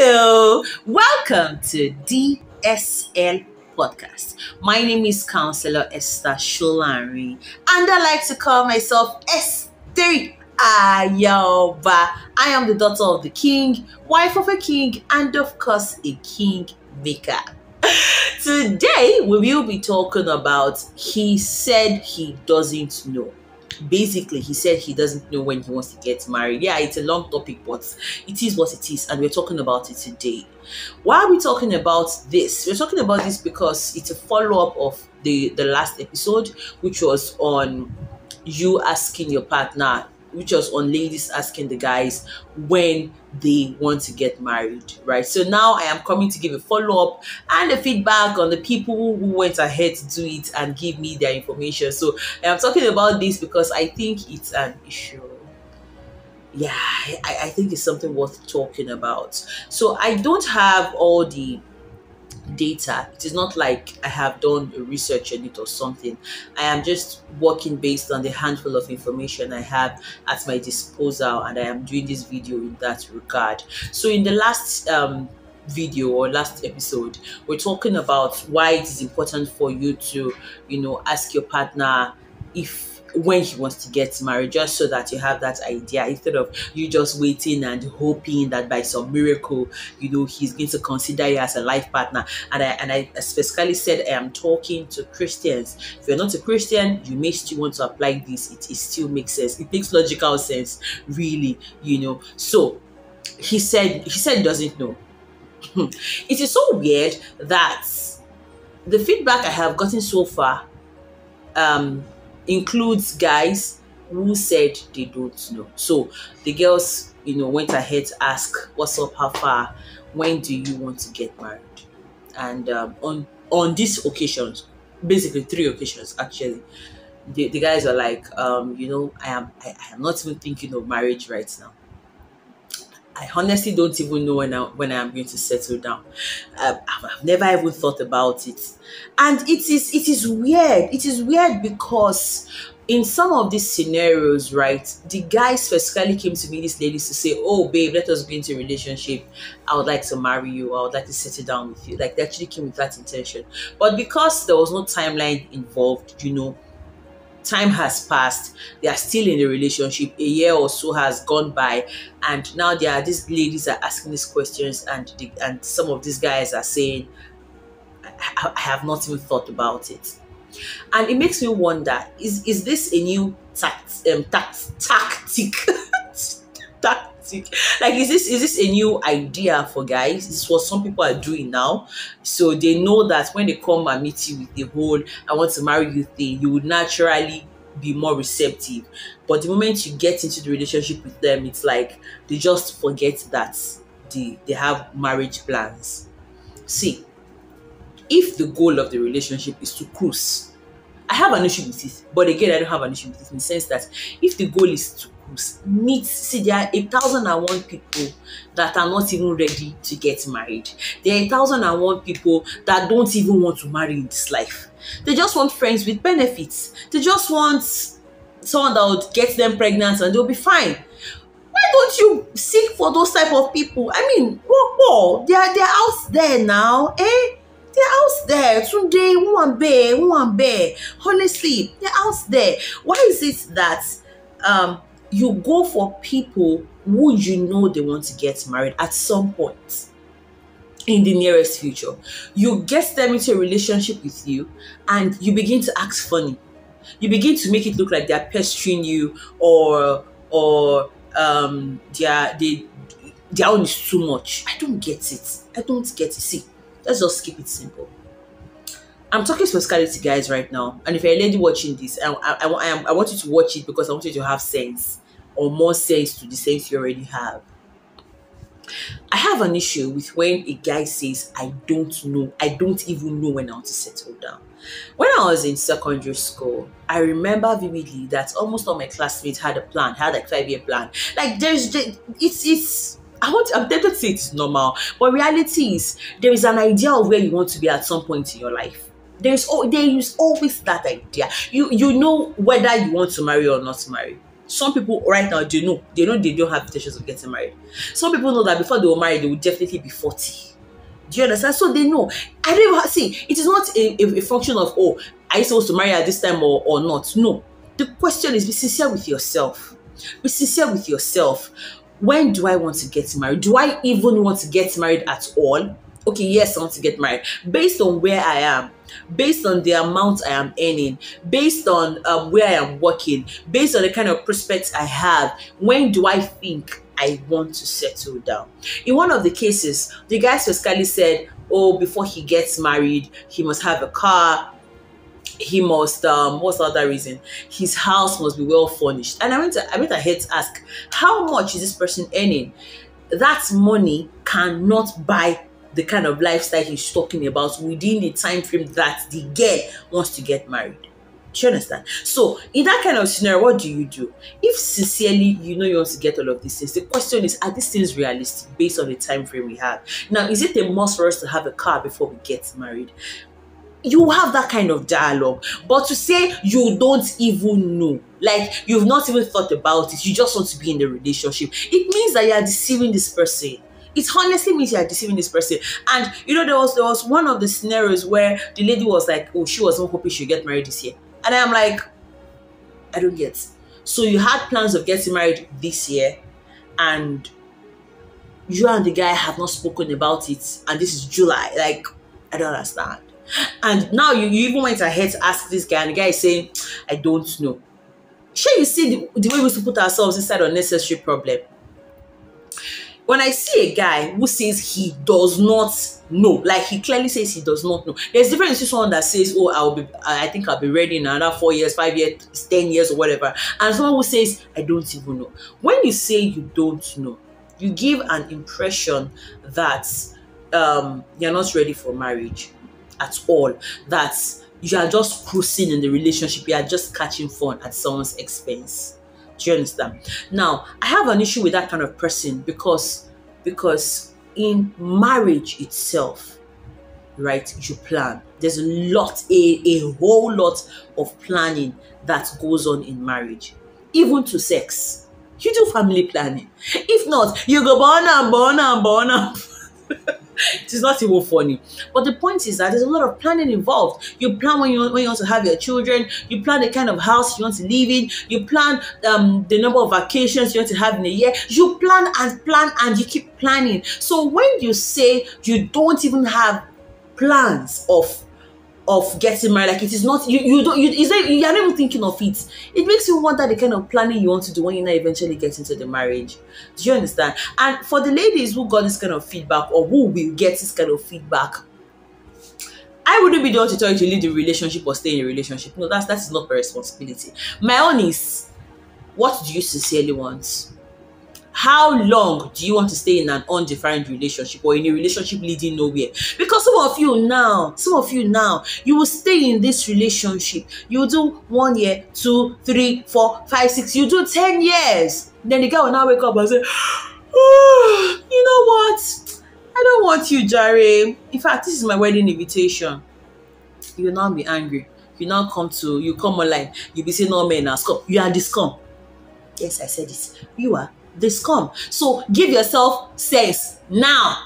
Hello, welcome to DSL Podcast. My name is Counselor Esther Sholari, and I like to call myself Esther Ayoba. I am the daughter of the king, wife of a king, and of course, a king maker. Today, we will be talking about he said he doesn't know. Basically, he said he doesn't know when he wants to get married. Yeah, it's a long topic, but it is what it is, and we're talking about it today. Why are we talking about this? We're talking about this because it's a follow-up of the last episode, which was on you asking your partner, which was on ladies asking the guys when they want to get married, right? So now I am coming to give a follow-up and a feedback on the people who went ahead to do it and give me their information. So I am talking about this because I think it's an issue. Yeah, I think it's something worth talking about. So I don't have all the data. It is not like I have done a research on it or something. I am just working based on the handful of information I have at my disposal, and I am doing this video in that regard. So in the last video or last episode, we're talking about why it is important for you to, ask your partner when he wants to get married, just so that you have that idea, instead of you just waiting and hoping that by some miracle, he's going to consider you as a life partner. And I specifically said I am talking to Christians. If you're not a Christian, you may still want to apply this. It still makes sense. It makes logical sense, really, So he said he doesn't know. It is so weird that the feedback I have gotten so far includes guys who said they don't know. So the girls, went ahead to ask, "What's up? How far? When do you want to get married?" And on these occasions, basically 3 occasions actually, the guys are like, I am not even thinking of marriage right now. I honestly don't even know when I'm going to settle down. I've never even thought about it, and it is weird. It is weird because in some of these scenarios, right, the guys specifically came to me, these ladies, to say, "Oh, babe, let us go into a relationship. I would like to marry you. I would like to settle down with you." Like, they actually came with that intention, but because there was no timeline involved, time has passed, they are still in a relationship, a year or so has gone by, and now these ladies are asking these questions, and some of these guys are saying, I have not even thought about it. And it makes me wonder, is this a new tactic? Tactic. Like, is this a new idea for guys? This is what some people are doing now. So they know that when they come and meet you with the whole "I want to marry you" thing, you would naturally be more receptive. But the moment you get into the relationship with them, it's like they just forget that they have marriage plans. See, if the goal of the relationship is to cruise, I have an issue with it. But again, I don't have an issue with it in the sense that if the goal is to there are 1,001 people that are not even ready to get married. There are 1,001 people that don't even want to marry in this life. They just want friends with benefits. They just want someone that would get them pregnant and they'll be fine. Why don't you seek for those type of people? I mean, whoa, they're out there now, eh? They're out there. Today, one bear. Honestly, they're out there. Why is it that you go for people who they want to get married at some point in the nearest future? You get them into a relationship with you and you begin to act funny. You begin to make it look like they're pestering you, or their own is too much. I don't get it. See, let's just keep it simple. I'm talking specifically to guys right now, and if you're a lady watching this, I want you to watch it because I want you to have sense, or more sense to the sense you already have. I have an issue with when a guy says, "I don't know. I don't even know when I want to settle down." When I was in secondary school, I remember vividly that almost all my classmates had a plan, had like 5-year plan. Like, I'm tempted to say it's normal, but reality is there is an idea of where you want to be at some point in your life. There is always that idea. You know whether you want to marry or not marry. Some people right now, they know they don't have intentions of getting married. Some people know that before they were married, they would definitely be 40. Do you understand? So they know. I don't even see. It is not a function of, oh, are you supposed to marry at this time or not? No. The question is, be sincere with yourself. Be sincere with yourself. When do I want to get married? Do I even want to get married at all? Okay, yes, I want to get married. Based on where I am, based on the amount I am earning, based on where I am working, based on the kind of prospects I have, when do I think I want to settle down? In one of the cases, the guy specifically said, oh, before he gets married, he must have a car. He must, what's the other reason? His house must be well furnished. And I went ahead to ask, how much is this person earning? That money cannot buy the kind of lifestyle he's talking about within the time frame that the girl wants to get married. Do you understand? So in that kind of scenario, what do you do? If sincerely you know you want to get all of these things, the question is, are these things realistic based on the time frame we have? Now, is it a must for us to have a car before we get married? You have that kind of dialogue. But to say you don't even know, like you've not even thought about it, you just want to be in the relationship, it means that you are deceiving this person. It honestly means you are deceiving this person. And there was one of the scenarios where the lady was like, oh, she wasn't hoping she'd get married this year. And I'm like, I don't get. So you had plans of getting married this year, and you and the guy have not spoken about it, and this is July. Like, I don't understand. And now you even went ahead to ask this guy, and the guy is saying, I don't know. Sure, you see the way we used to put ourselves inside unnecessary problem. When I see a guy who says he does not know, like he clearly says he does not know, there's a difference between someone that says, oh, I think I'll be ready in another 4 years, 5 years, 10 years or whatever, and someone who says, I don't even know. When you say you don't know, you give an impression that you're not ready for marriage at all, that you are just cruising in the relationship, you are just catching fun at someone's expense. Do you understand? Now, I have an issue with that kind of person because in marriage itself, right, you plan. There's a whole lot of planning that goes on in marriage, even to sex. You do family planning. If not, you go born up. It is not even funny. But the point is that there's a lot of planning involved. You plan when you want to have your children. You plan the kind of house you want to live in. You plan the number of vacations you want to have in a year. You plan and you keep planning. So when you say you don't even have plans of getting married, like it is not, you're not even thinking of it. It makes you wonder the kind of planning you want to do when you now eventually get into the marriage. Do you understand? And for the ladies who got this kind of feedback, or who will get this kind of feedback, I wouldn't be the one to tell you to leave the relationship or stay in a relationship. No, that is not my responsibility. My own is, what do you sincerely want? How long do you want to stay in an undefined relationship, or in a relationship leading nowhere? Because some of you now, you will stay in this relationship. You do 1 year, 2, 3, 4, 5, 6. You do 10 years. Then the guy will now wake up and say, oh, you know what? I don't want you, Jare. In fact, this is my wedding invitation. You will now be angry. You come online. You'll be saying, no, man, now scum. You are the scum. Yes, I said it. You are the scum. So give yourself sense now.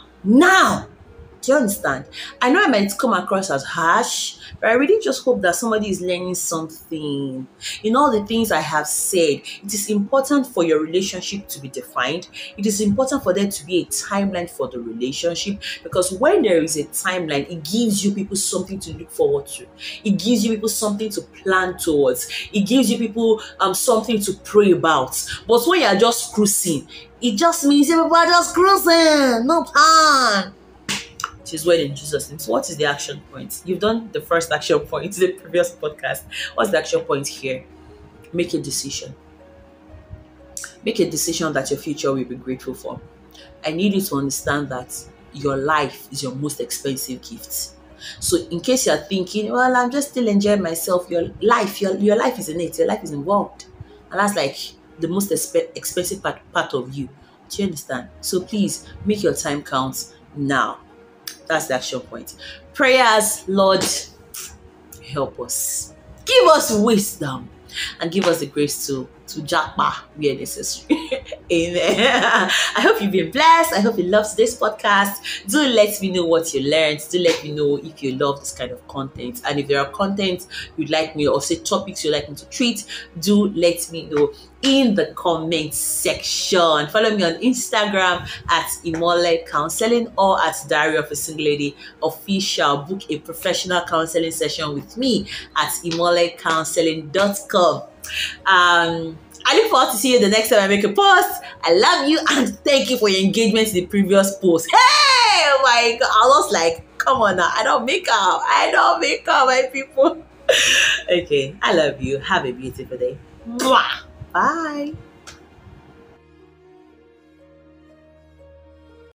Do you understand? I know I might come across as harsh, but I really just hope that somebody is learning something. In all the things I have said, it is important for your relationship to be defined. It is important for there to be a timeline for the relationship, because when there is a timeline, it gives you people something to look forward to. It gives you people something to plan towards. It gives you people something to pray about. But when you are just cruising, it just means people are just cruising, no plan. It is well in Jesus' name. So what is the action point? You've done the first action point in the previous podcast. What's the action point here? Make a decision. Make a decision that your future will be grateful for. I need you to understand that your life is your most expensive gift. So in case you're thinking, well, I'm just still enjoying myself, your life is in it. Your life is involved. And that's like the most expensive part of you. Do you understand? So please make your time count now. That's the action point. Prayers, Lord, help us. Give us wisdom and give us the grace to to japa where necessary. Amen. I hope you've been blessed. I hope you loved this podcast. Do let me know what you learned. Do let me know if you love this kind of content. And if there are content you'd like me, or say topics you'd like me to treat, do let me know in the comment section. Follow me on Instagram at Imole Counseling or at Diary of a Single Lady Official. Book a professional counseling session with me at imolecounseling.com. I look forward to see you the next time I make a post. I love you and thank you for your engagement in the previous post. Hey, oh my God, I was like, come on now, I don't make up, my people. Okay, I love you. Have a beautiful day. Mwah. Bye.